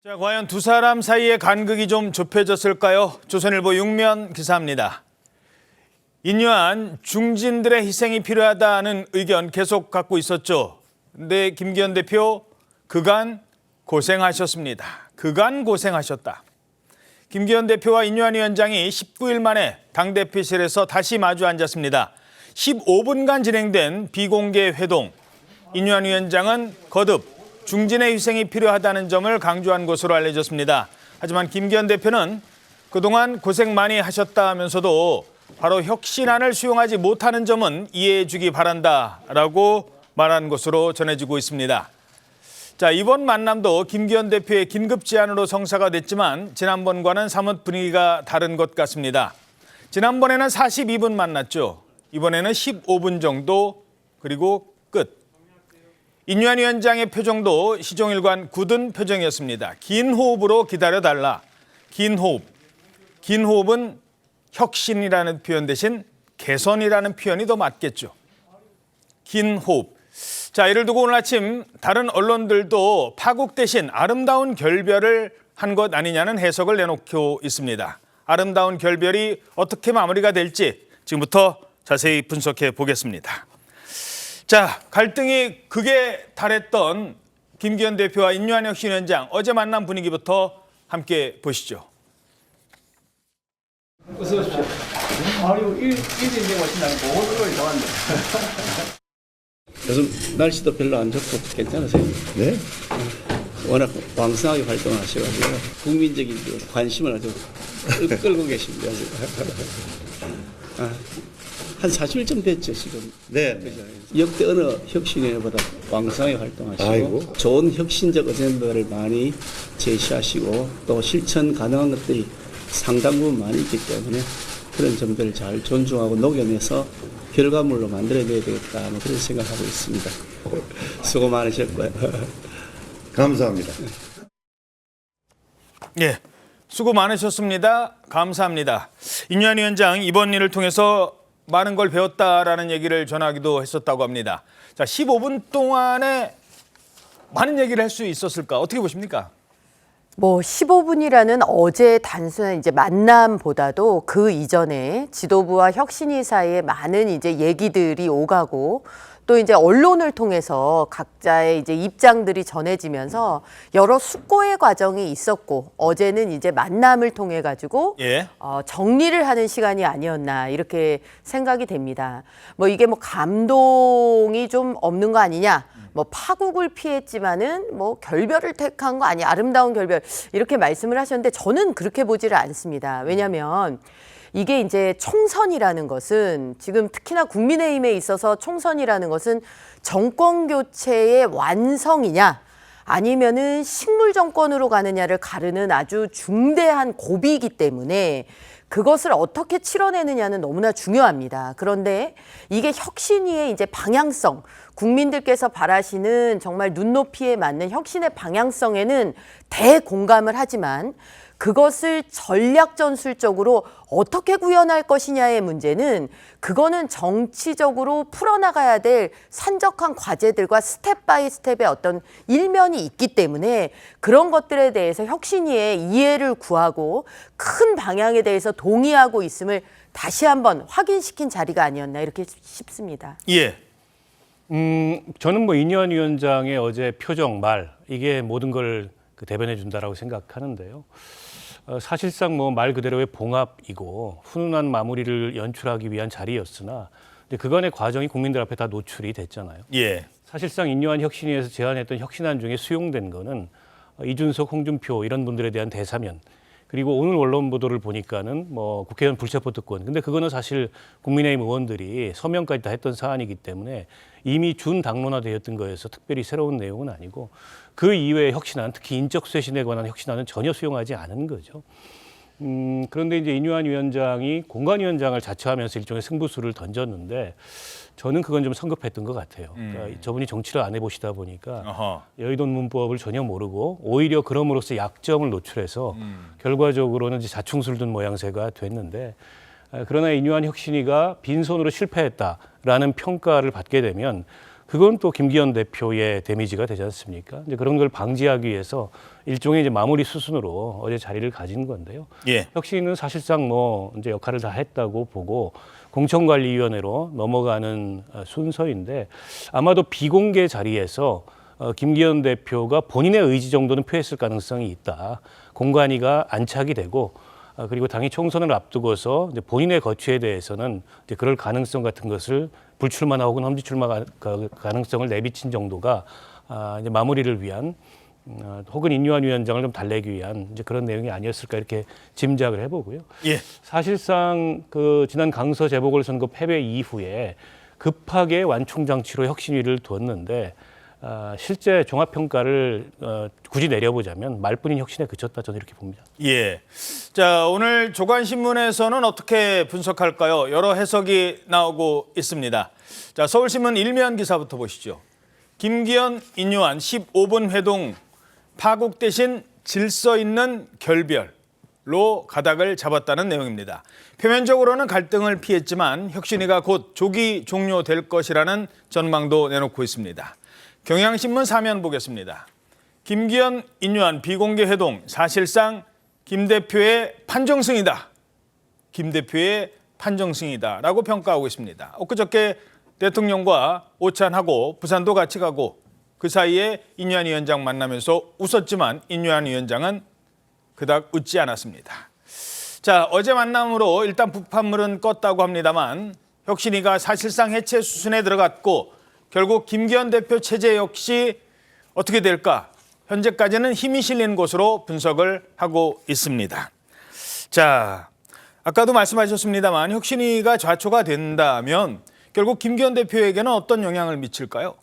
자, 과연 두 사람 사이의 간극이 좀 좁혀졌을까요? 조선일보 6면 기사입니다. 인류한 중진들의 희생이 필요하다는 의견 계속 갖고 있었죠. 근데 김기현 대표 그간 고생하셨습니다. 그간 고생하셨다. 김기현 대표와 인류한 위원장이 19일 만에 당대표실에서 다시 마주 앉았습니다. 15분간 진행된 비공개 회동. 인류한 위원장은 거듭 중진의 희생이 필요하다는 점을 강조한 것으로 알려졌습니다. 하지만 김기현 대표는 그동안 고생 많이 하셨다면서도 바로 혁신안을 수용하지 못하는 점은 이해해 주기 바란다라고 말한 것으로 전해지고 있습니다. 자, 이번 만남도 김기현 대표의 긴급 제안으로 성사가 됐지만 지난번과는 사뭇 분위기가 다른 것 같습니다. 지난번에는 42분 만났죠. 이번에는 15분 정도, 그리고 끝. 인류한 위원장의 표정도 시종일관 굳은 표정이었습니다. 긴 호흡으로 기다려달라. 긴 호흡. 긴 호흡은 혁신이라는 표현 대신 개선이라는 표현이 더 맞겠죠. 긴 호흡. 자, 이를 두고 오늘 아침 다른 언론들도 파국 대신 아름다운 결별을 한 것 아니냐는 해석을 내놓고 있습니다. 아름다운 결별이 어떻게 마무리가 될지 지금부터 자세히 분석해 보겠습니다. 자, 갈등이 극에 달했던 김기현 대표와 인류한 혁신위원장 어제 만난 분위기부터 함께 보시죠. 어서 오십시오. 아이고, 일인데 멋진다니까 오늘을 다 왔네. 요즘 날씨도 별로 안 좋고 괜찮으세요? 네? 워낙 왕성하게 활동하셔가지고 국민적인 관심을 아주 끌고 계십니다. 한 40일 됐죠, 지금. 네. 역대 어느 혁신위원회보다 왕성하게 활동하시고 아이고. 좋은 혁신적 어젠다를 많이 제시하시고 또 실천 가능한 것들이 상당 부분 많이 있기 때문에 그런 점들을 잘 존중하고 녹여내서 결과물로 만들어내야 되겠다, 그런 생각하고 있습니다. 수고 많으셨고요. 감사합니다. 예, 수고 많으셨습니다. 감사합니다. 인류한 위원장 이번 일을 통해서 많은 걸 배웠다라는 얘기를 전하기도 했었다고 합니다. 자, 15분 동안에 많은 얘기를 할 수 있었을까? 어떻게 보십니까? 15분이라는 어제 단순한 이제 만남보다도 그 이전에 지도부와 혁신위 사이에 많은 이제 얘기들이 오가고 또 이제 언론을 통해서 각자의 이제 입장들이 전해지면서 여러 숙고의 과정이 있었고 어제는 이제 만남을 통해 가지고 정리를 하는 시간이 아니었나 이렇게 생각이 됩니다. 이게 감동이 좀 없는 거 아니냐? 파국을 피했지만은 결별을 택한 거 아니야? 아름다운 결별 이렇게 말씀을 하셨는데 저는 그렇게 보지를 않습니다. 왜냐하면 이게 이제 총선이라는 것은 지금 특히나 국민의힘에 있어서 총선이라는 것은 정권 교체의 완성이냐 아니면은 식물 정권으로 가느냐를 가르는 아주 중대한 고비이기 때문에 그것을 어떻게 치러내느냐는 너무나 중요합니다. 그런데 이게 혁신위의 이제 방향성, 국민들께서 바라시는 정말 눈높이에 맞는 혁신의 방향성에는 대공감을 하지만 그것을 전략 전술적으로 어떻게 구현할 것이냐의 문제는 그거는 정치적으로 풀어나가야 될 산적한 과제들과 스텝 바이 스텝의 어떤 일면이 있기 때문에 그런 것들에 대해서 혁신위의 이해를 구하고 큰 방향에 대해서 동의하고 있음을 다시 한번 확인시킨 자리가 아니었나 이렇게 싶습니다. 예. 저는 인류한 위원장의 어제 표정, 말 이게 모든 걸 대변해 준다라고 생각하는데요. 사실상 말 그대로의 봉합이고 훈훈한 마무리를 연출하기 위한 자리였으나 그간의 과정이 국민들 앞에 다 노출이 됐잖아요. 예. 사실상 인류한 혁신위에서 제안했던 혁신안 중에 수용된 거는 이준석, 홍준표 이런 분들에 대한 대사면 그리고 오늘 언론 보도를 보니까는 국회의원 불체포 특권. 근데 그거는 사실 국민의힘 의원들이 서명까지 다 했던 사안이기 때문에 이미 준 당론화되었던 거여서 특별히 새로운 내용은 아니고 그 이외의 혁신안, 특히 인적 쇄신에 관한 혁신안은 전혀 수용하지 않은 거죠. 그런데 이제 인류한 위원장이 공관위원장을 자처하면서 일종의 승부수를 던졌는데 저는 그건 좀 성급했던 것 같아요. 그러니까 저분이 정치를 안 해보시다 보니까 여의도 문법을 전혀 모르고 오히려 그럼으로써 약점을 노출해서 결과적으로는 이제 자충수를 둔 모양새가 됐는데 그러나 인류한 혁신위가 빈손으로 실패했다라는 평가를 받게 되면 그건 또 김기현 대표의 데미지가 되지 않습니까? 이제 그런 걸 방지하기 위해서 일종의 이제 마무리 수순으로 어제 자리를 가진 건데요. 예. 혁신은 사실상 뭐 이제 역할을 다 했다고 보고 공천관리위원회로 넘어가는 순서인데 아마도 비공개 자리에서 김기현 대표가 본인의 의지 정도는 표했을 가능성이 있다. 공관위가 안착이 되고 그리고 당이 총선을 앞두고서 이제 본인의 거취에 대해서는 이제 그럴 가능성 같은 것을 불출마나 혹은 험지 출마 가능성을 내비친 정도가 이제 마무리를 위한 혹은 인유한 위원장을 좀 달래기 위한 이제 그런 내용이 아니었을까 이렇게 짐작을 해보고요. 예. 사실상 그 지난 강서 재보궐선거 패배 이후에 급하게 완충장치로 혁신위를 뒀는데 실제 종합평가를 굳이 내려보자면 말뿐인 혁신에 그쳤다 저는 이렇게 봅니다. 예. 자, 오늘 조간신문에서는 어떻게 분석할까요? 여러 해석이 나오고 있습니다. 자, 서울신문 일면 기사부터 보시죠. 김기현, 인유한 15분 회동 파국 대신 질서 있는 결별로 가닥을 잡았다는 내용입니다. 표면적으로는 갈등을 피했지만 혁신위가 곧 조기 종료될 것이라는 전망도 내놓고 있습니다. 경향신문 사면 보겠습니다. 김기현, 인유한 비공개 회동 사실상 김 대표의 판정승이다. 김 대표의 판정승이다라고 평가하고 있습니다. 엊그저께 대통령과 오찬하고 부산도 같이 가고 그 사이에 인유한 위원장 만나면서 웃었지만 인유한 위원장은 그닥 웃지 않았습니다. 자, 어제 만남으로 일단 북판물은 껐다고 합니다만 혁신위가 사실상 해체 수순에 들어갔고 결국 김기현 대표 체제 역시 어떻게 될까? 현재까지는 힘이 실린 것으로 분석을 하고 있습니다. 자, 아까도 말씀하셨습니다만 혁신위가 좌초가 된다면 결국 김기현 대표에게는 어떤 영향을 미칠까요?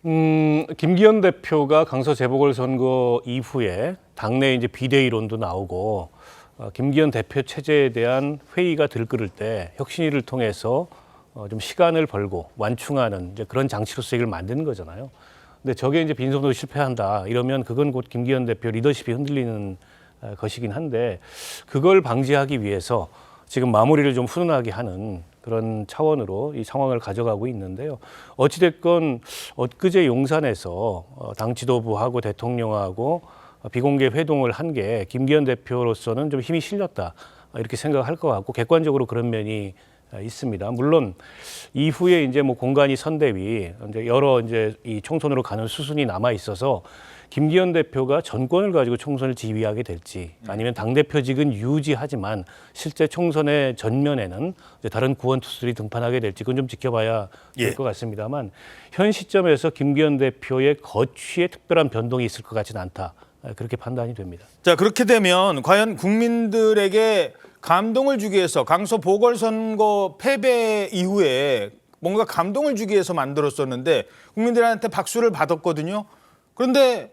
김기현 대표가 강서 재보궐선거 이후에 당내 이제 비대위론도 나오고 김기현 대표 체제에 대한 회의가 들끓을 때 혁신위를 통해서 좀 시간을 벌고 완충하는 이제 그런 장치로서 이걸 만드는 거잖아요. 근데 저게 이제 빈손으로 실패한다 이러면 그건 곧 김기현 대표 리더십이 흔들리는 것이긴 한데 그걸 방지하기 위해서 지금 마무리를 좀 훈훈하게 하는 그런 차원으로 이 상황을 가져가고 있는데요. 어찌됐건 엊그제 용산에서 당 지도부하고 대통령하고 비공개 회동을 한 게 김기현 대표로서는 좀 힘이 실렸다 이렇게 생각할 것 같고 객관적으로 그런 면이 있습니다. 물론 이후에 이제 뭐 공관위 선대위 이제 여러 이제 이 총선으로 가는 수순이 남아 있어서 김기현 대표가 전권을 가지고 총선을 지휘하게 될지 아니면 당대표직은 유지하지만 실제 총선의 전면에는 이제 다른 구원 투수들이 등판하게 될지 그건 좀 지켜봐야 될 것 같습니다만 현 시점에서 김기현 대표의 거취에 특별한 변동이 있을 것 같지는 않다. 그렇게 판단이 됩니다. 자, 그렇게 되면 과연 국민들에게 감동을 주기 위해서 강서 보궐선거 패배 이후에 뭔가 감동을 주기 위해서 만들었었는데 국민들한테 박수를 받았거든요. 그런데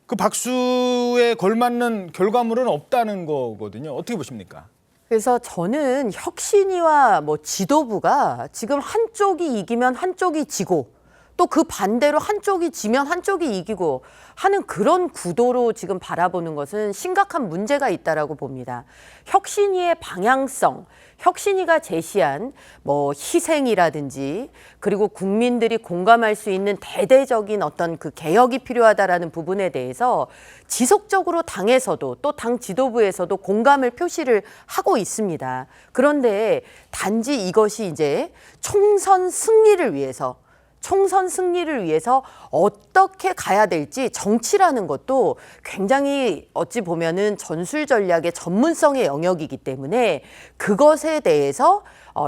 그 박수에 걸맞는 결과물은 없다는 거거든요. 어떻게 보십니까? 그래서 저는 혁신위와 뭐 지도부가 지금 한쪽이 이기면 한쪽이 지고 또 그 반대로 한쪽이 지면 한쪽이 이기고 하는 그런 구도로 지금 바라보는 것은 심각한 문제가 있다라고 봅니다. 혁신위의 방향성, 혁신위가 제시한 뭐 희생이라든지 그리고 국민들이 공감할 수 있는 대대적인 어떤 그 개혁이 필요하다라는 부분에 대해서 지속적으로 당에서도 또 당 지도부에서도 공감을 표시를 하고 있습니다. 그런데 단지 이것이 이제 총선 승리를 위해서 어떻게 가야 될지 정치라는 것도 굉장히 어찌 보면은 전술 전략의 전문성의 영역이기 때문에 그것에 대해서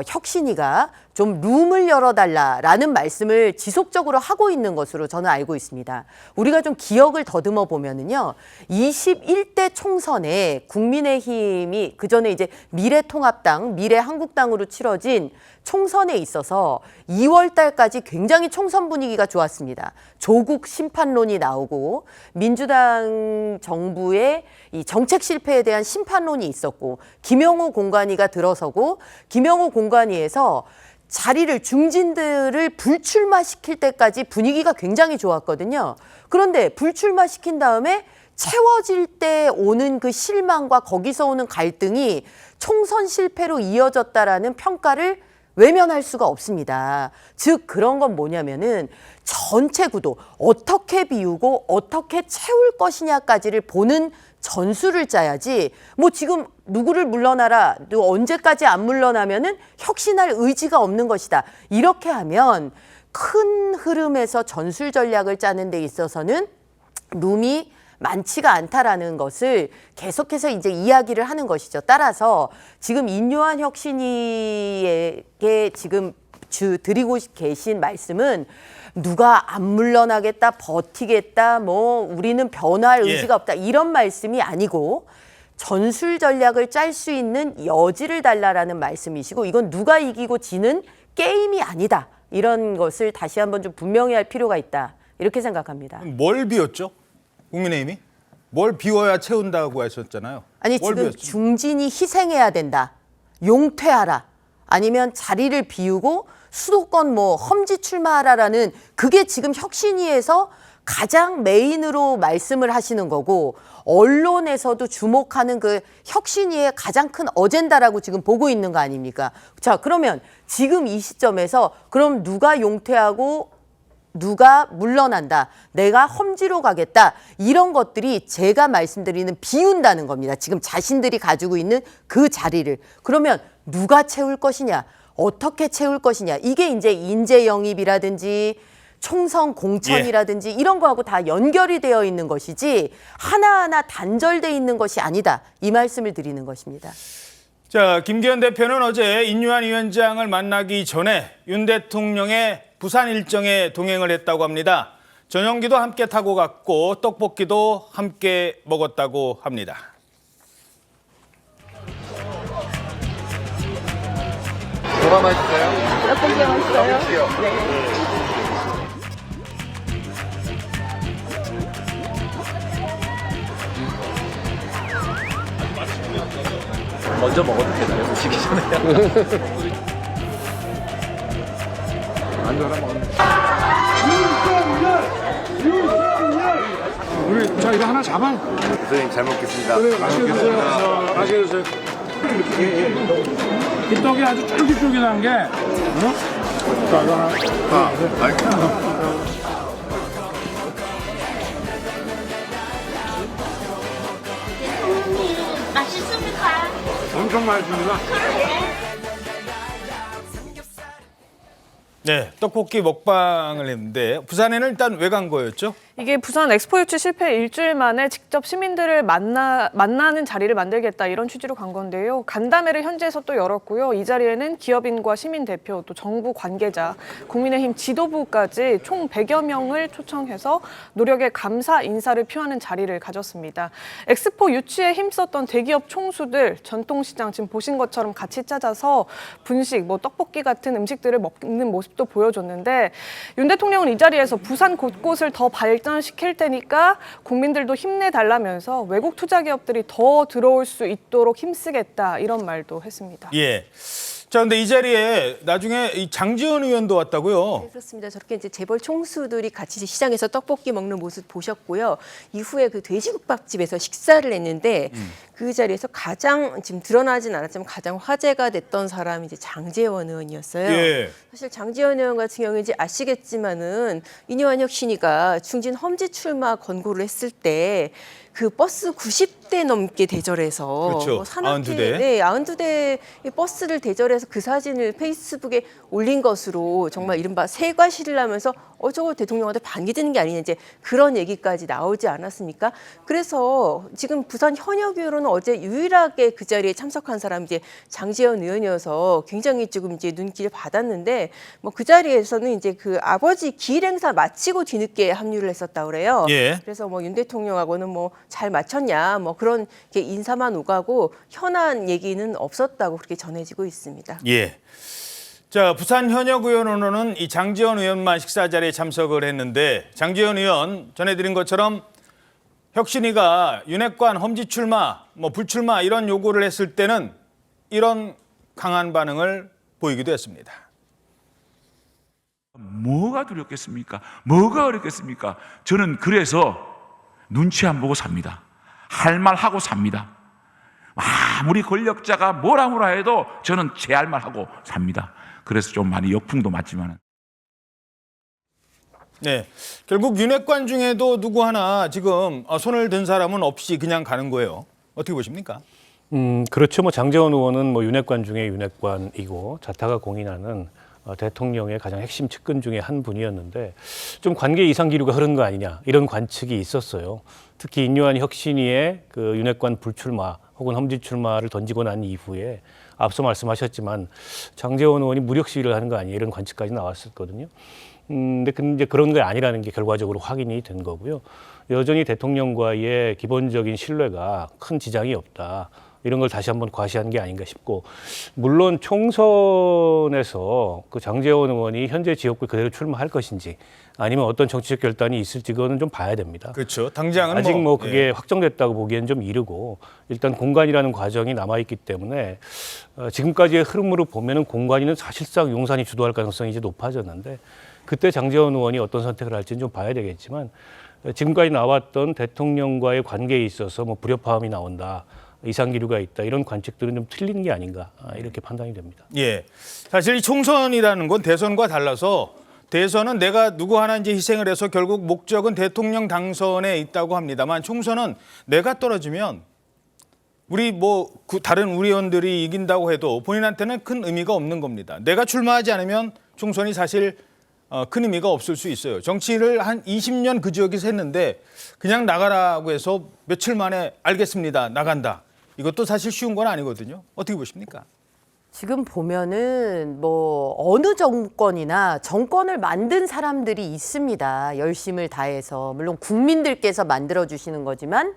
혁신위가 좀 룸을 열어달라라는 말씀을 지속적으로 하고 있는 것으로 저는 알고 있습니다. 우리가 좀 기억을 더듬어 보면은요, 21대 총선에 국민의힘이 그전에 이제 미래통합당, 미래한국당으로 치러진 총선에 있어서 2월 달까지 굉장히 총선 분위기가 좋았습니다. 조국 심판론이 나오고 민주당 정부의 이 정책 실패에 대한 심판론이 있었고 김영호 공관위가 들어서고 김영호 공관위에서 자리를 중진들을 불출마시킬 때까지 분위기가 굉장히 좋았거든요. 그런데 불출마시킨 다음에 채워질 때 오는 그 실망과 거기서 오는 갈등이 총선 실패로 이어졌다라는 평가를 외면할 수가 없습니다. 즉 그런 건 뭐냐면은 전체 구도 어떻게 비우고 어떻게 채울 것이냐까지를 보는 전술을 짜야지 뭐 지금 누구를 물러나라 또 언제까지 안 물러나면은 혁신할 의지가 없는 것이다. 이렇게 하면 큰 흐름에서 전술 전략을 짜는 데 있어서는 룸이 많지가 않다라는 것을 계속해서 이제 이야기를 하는 것이죠. 따라서 지금 인요한 혁신위에게 지금 드리고 계신 말씀은 누가 안 물러나겠다, 버티겠다, 뭐 우리는 변화할 의지가 없다 이런 말씀이 아니고 전술 전략을 짤 수 있는 여지를 달라라는 말씀이시고 이건 누가 이기고 지는 게임이 아니다. 이런 것을 다시 한번 좀 분명히 할 필요가 있다. 이렇게 생각합니다. 뭘 비웠죠? 국민의힘이? 뭘 비워야 채운다고 하셨잖아요. 아니 뭘 지금 비웠죠? 중진이 희생해야 된다. 용퇴하라. 아니면 자리를 비우고 수도권 뭐 험지 출마하라라는 그게 지금 혁신위에서 가장 메인으로 말씀을 하시는 거고 언론에서도 주목하는 그 혁신위의 가장 큰 어젠다라고 지금 보고 있는 거 아닙니까? 자, 그러면 지금 이 시점에서 그럼 누가 용퇴하고 누가 물러난다. 내가 험지로 가겠다. 이런 것들이 제가 말씀드리는 비운다는 겁니다. 지금 자신들이 가지고 있는 그 자리를. 그러면 누가 채울 것이냐? 어떻게 채울 것이냐? 이게 이제 인재 영입이라든지 총선 공천이라든지 이런 거하고 다 연결이 되어 있는 것이지 하나하나 단절돼 있는 것이 아니다. 이 말씀을 드리는 것입니다. 자, 김기현 대표는 어제 인유한 위원장을 만나기 전에 윤 대통령의 부산 일정에 동행을 했다고 합니다. 전용기도 함께 타고 갔고 떡볶이도 함께 먹었다고 합니다. 뭐가 맛있어요? 떡볶이가 맛있어요. 네. 먼저 먹어도 되나요? 드시기 전에. 우리 자 이거 하나 잡아. 선생님 잘 먹겠습니다. 그래 맛있게 드세요. 맛있게 드세요. 이 떡이 아주 쫄깃쫄깃한 게. 자 이거 하나. 맛있습니까? 엄청 맛있습니다. 네, 떡볶이 먹방을 했는데 부산에는 일단 왜 간 거였죠? 이게 부산 엑스포 유치 실패 일주일 만에 직접 시민들을 만나는 자리를 만들겠다 이런 취지로 간 건데요. 간담회를 현지에서 또 열었고요. 이 자리에는 기업인과 시민 대표, 또 정부 관계자, 국민의힘 지도부까지 총 100여 명을 초청해서 노력에 감사 인사를 표하는 자리를 가졌습니다. 엑스포 유치에 힘썼던 대기업 총수들 전통시장 지금 보신 것처럼 같이 찾아서 분식, 뭐 떡볶이 같은 음식들을 먹는 모습도 보여줬는데 윤 대통령은 이 자리에서 부산 곳곳을 더 발전시킬 테니까 국민들도 힘내달라면서 외국 투자 기업들이 더 들어올 수 있도록 힘쓰겠다 이런 말도 했습니다. 예. 자, 근데 이 자리에 나중에 이 장지원 의원도 왔다고요? 네, 그렇습니다. 저렇게 이제 재벌 총수들이 같이 시장에서 떡볶이 먹는 모습 보셨고요. 이후에 그 돼지국밥집에서 식사를 했는데 그 자리에서 가장 지금 드러나진 않았지만 가장 화제가 됐던 사람이 이제 장제원 의원이었어요. 예. 사실 장제원 의원 같은 경우는 이제 아시겠지만은 인요한 혁신위가 중진 험지 출마 권고를 했을 때 그 버스 90대 넘게 대절해서 그렇죠. 산악회 92대. 네, 92대 버스를 대절해서 그 사진을 페이스북에 올린 것으로 정말 이른바 세과시를 하면서 저거 대통령한테 반기드는 게 아니냐 이제 그런 얘기까지 나오지 않았습니까? 그래서 지금 부산 현역의원은 어제 유일하게 그 자리에 참석한 사람이 이제 장제원 의원이어서 굉장히 지금 이제 눈길을 받았는데 뭐 그 자리에서는 이제 그 아버지 기일 행사 마치고 뒤늦게 합류를 했었다 그래요. 예. 그래서 뭐 윤 대통령하고는 뭐 잘 맞췄냐 뭐 그런 게 인사만 오가고 현안 얘기는 없었다고 그렇게 전해지고 있습니다. 예. 자, 부산 현역 의원으로는 이 장지원 의원만 식사 자리에 참석을 했는데 장지원 의원 전해드린 것처럼 혁신위가 윤핵관 험지 출마, 뭐 불출마 이런 요구를 했을 때는 이런 강한 반응을 보이기도 했습니다. 뭐가 두렵겠습니까? 뭐가 어렵겠습니까? 저는 그래서 눈치 안 보고 삽니다. 할 말 하고 삽니다. 아무리 권력자가 뭐라 해도 저는 제 할 말 하고 삽니다. 그래서 좀 많이 역풍도 맞지만은. 네, 결국 윤핵관 중에도 누구 하나 지금 손을 든 사람은 없이 그냥 가는 거예요. 어떻게 보십니까? 그렇죠. 뭐 장제원 의원은 뭐 윤핵관 중에 윤핵관이고 자타가 공인하는 대통령의 가장 핵심 측근 중에 한 분이었는데 좀 관계 이상 기류가 흐른 거 아니냐 이런 관측이 있었어요. 특히 인요한 혁신위의 그 윤핵관 불출마 혹은 험지 출마를 던지고 난 이후에 앞서 말씀하셨지만 장제원 의원이 무력 시위를 하는 거 아니냐 이런 관측까지 나왔었거든요. 근데 이제 그런 게 아니라는 게 결과적으로 확인이 된 거고요. 여전히 대통령과의 기본적인 신뢰가 큰 지장이 없다. 이런 걸 다시 한번 과시한 게 아닌가 싶고, 물론 총선에서 그 장제원 의원이 현재 지역구에 그대로 출마할 것인지 아니면 어떤 정치적 결단이 있을지 그거는 좀 봐야 됩니다. 그렇죠. 당장은 아직 뭐 그게 예. 확정됐다고 보기엔 좀 이르고 일단 공관이라는 과정이 남아있기 때문에 지금까지의 흐름으로 보면은 공관위는 사실상 용산이 주도할 가능성이 이제 높아졌는데 그때 장제원 의원이 어떤 선택을 할지는 좀 봐야 되겠지만 지금까지 나왔던 대통령과의 관계에 있어서 뭐 불협화음이 나온다. 이상기류가 있다. 이런 관측들은 좀 틀린 게 아닌가 이렇게 판단이 됩니다. 예, 사실 이 총선이라는 건 대선과 달라서 대선은 내가 누구 하나 이제 희생을 해서 결국 목적은 대통령 당선에 있다고 합니다만 총선은 내가 떨어지면 우리 뭐 다른 우리 의원들이 이긴다고 해도 본인한테는 큰 의미가 없는 겁니다. 내가 출마하지 않으면 총선이 사실 큰 의미가 없을 수 있어요. 정치를 한 20년 그 지역에서 했는데 그냥 나가라고 해서 며칠 만에 알겠습니다. 나간다. 이것도 사실 쉬운 건 아니거든요. 어떻게 보십니까? 지금 보면은 뭐 어느 정권이나 정권을 만든 사람들이 있습니다. 열심을 다해서. 물론 국민들께서 만들어 주시는 거지만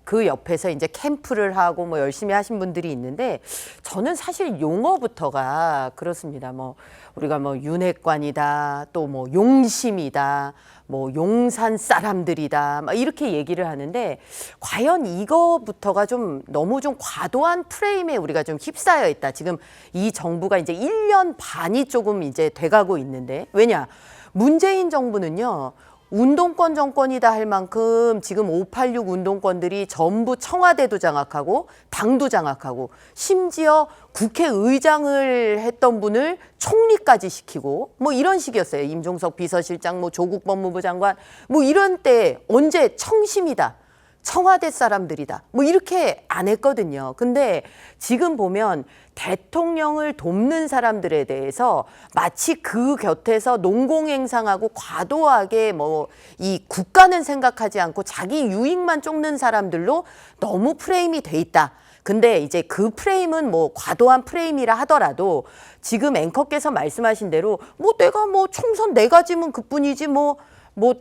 그 옆에서 이제 캠프를 하고 뭐 열심히 하신 분들이 있는데 저는 사실 용어부터가 그렇습니다. 뭐 우리가 뭐 윤핵관이다, 또 뭐 용심이다, 뭐 용산 사람들이다, 막 이렇게 얘기를 하는데 과연 이거부터가 좀 너무 좀 과도한 프레임에 우리가 좀 휩싸여 있다. 지금 이 정부가 이제 1년 반이 조금 이제 돼가고 있는데 왜냐? 문재인 정부는요. 운동권 정권이다 할 만큼 지금 586 운동권들이 전부 청와대도 장악하고 당도 장악하고 심지어 국회의장을 했던 분을 총리까지 시키고 뭐 이런 식이었어요. 임종석 비서실장, 뭐 조국 법무부 장관 뭐 이런 때 언제 청심이다. 청와대 사람들이다. 뭐 이렇게 안 했거든요. 근데 지금 보면 대통령을 돕는 사람들에 대해서 마치 그 곁에서 농공행상하고 과도하게 뭐 이 국가는 생각하지 않고 자기 유익만 쫓는 사람들로 너무 프레임이 돼 있다. 근데 이제 그 프레임은 뭐 과도한 프레임이라 하더라도 지금 앵커께서 말씀하신 대로 뭐 내가 뭐 총선 내가 지면 그뿐이지 뭐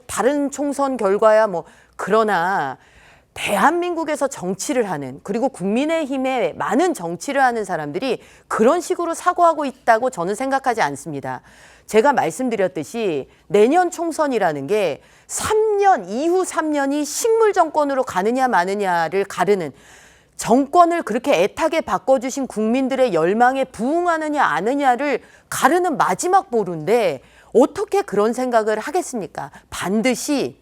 다른 총선 결과야 뭐 그러나 대한민국에서 정치를 하는 그리고 국민의힘에 많은 정치를 하는 사람들이 그런 식으로 사고하고 있다고 저는 생각하지 않습니다. 제가 말씀드렸듯이 내년 총선이라는 게 3년, 이후 3년이 식물 정권으로 가느냐 마느냐를 가르는 정권을 그렇게 애타게 바꿔주신 국민들의 열망에 부응하느냐 아느냐를 가르는 마지막 보루인데 어떻게 그런 생각을 하겠습니까? 반드시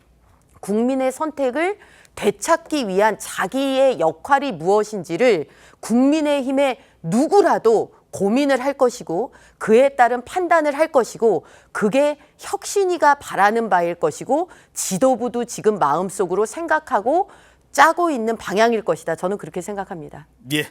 국민의 선택을 되찾기 위한 자기의 역할이 무엇인지를 국민의힘의 누구라도 고민을 할 것이고 그에 따른 판단을 할 것이고 그게 혁신위가 바라는 바일 것이고 지도부도 지금 마음속으로 생각하고 짜고 있는 방향일 것이다. 저는 그렇게 생각합니다. 예.